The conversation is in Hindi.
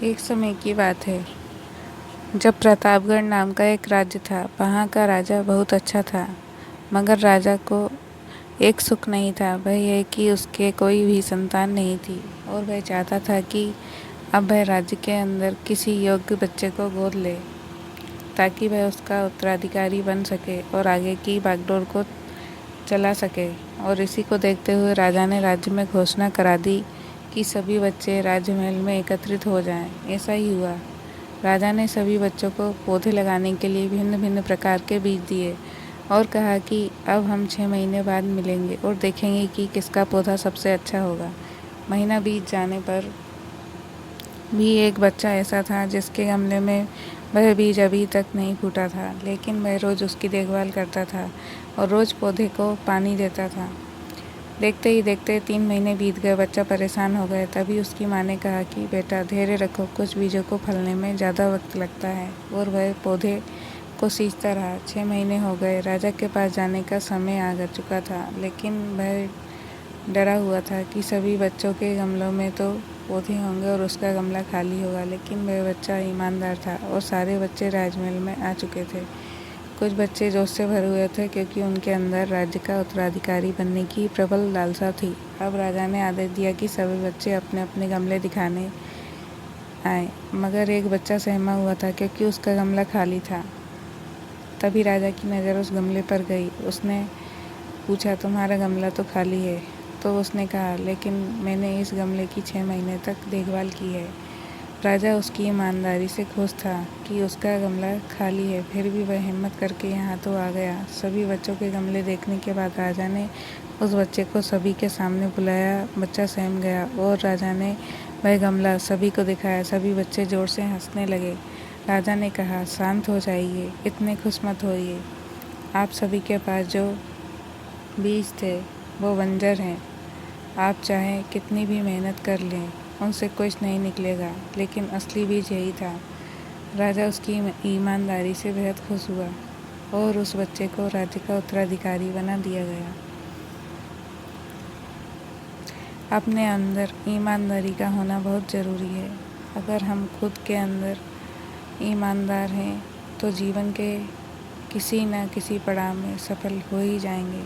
एक समय की बात है जब प्रतापगढ़ नाम का एक राज्य था। वहाँ का राजा बहुत अच्छा था, मगर राजा को एक सुख नहीं था। वह यह कि उसके कोई भी संतान नहीं थी और वह चाहता था कि अब वह राज्य के अंदर किसी योग्य बच्चे को गोद ले ताकि वह उसका उत्तराधिकारी बन सके और आगे की बागडोर को चला सके। और इसी को देखते हुए राजा ने राज्य में घोषणा करा दी कि सभी बच्चे राजमहल में एकत्रित हो जाएं। ऐसा ही हुआ। राजा ने सभी बच्चों को पौधे लगाने के लिए भिन्न भिन्न प्रकार के बीज दिए और कहा कि अब हम 6 महीने बाद मिलेंगे और देखेंगे कि किसका पौधा सबसे अच्छा होगा। महीना बीत जाने पर भी एक बच्चा ऐसा था जिसके गमले में वह बीज अभी तक नहीं फूटा था, लेकिन वह रोज़ उसकी देखभाल करता था और रोज़ पौधे को पानी देता था। देखते ही देखते 3 महीने बीत गए। बच्चा परेशान हो गया। तभी उसकी माँ ने कहा कि बेटा धैर्य रखो, कुछ बीजों को फलने में ज़्यादा वक्त लगता है। और वह पौधे को सींचता रहा। 6 महीने हो गए। राजा के पास जाने का समय आ चुका था, लेकिन वह डरा हुआ था कि सभी बच्चों के गमलों में तो पौधे होंगे और उसका गमला खाली होगा। लेकिन वह बच्चा ईमानदार था और सारे बच्चे राजमहल में आ चुके थे। कुछ बच्चे जोश से भरे हुए थे क्योंकि उनके अंदर राज्य का उत्तराधिकारी बनने की प्रबल लालसा थी। अब राजा ने आदेश दिया कि सभी बच्चे अपने अपने गमले दिखाने आए, मगर एक बच्चा सहमा हुआ था क्योंकि उसका गमला खाली था। तभी राजा की नज़र उस गमले पर गई। उसने पूछा, तुम्हारा गमला तो खाली है? तो उसने कहा, लेकिन मैंने इस गमले की 6 महीने तक देखभाल की है। राजा उसकी ईमानदारी से खुश था कि उसका गमला खाली है, फिर भी वह हिम्मत करके यहाँ तो आ गया। सभी बच्चों के गमले देखने के बाद राजा ने उस बच्चे को सभी के सामने बुलाया। बच्चा सहम गया और राजा ने वह गमला सभी को दिखाया। सभी बच्चे जोर से हंसने लगे। राजा ने कहा, शांत हो जाइए, इतने खुश मत होइए। आप सभी के पास जो बीज थे वो बंजर हैं। आप चाहें कितनी भी मेहनत कर लें, उनसे कुछ नहीं निकलेगा, लेकिन असली बीज यही था। राजा उसकी ईमानदारी से बेहद खुश हुआ और उस बच्चे को राज्य का उत्तराधिकारी बना दिया गया। अपने अंदर ईमानदारी का होना बहुत ज़रूरी है। अगर हम खुद के अंदर ईमानदार हैं तो जीवन के किसी न किसी पड़ाव में सफल हो ही जाएंगे।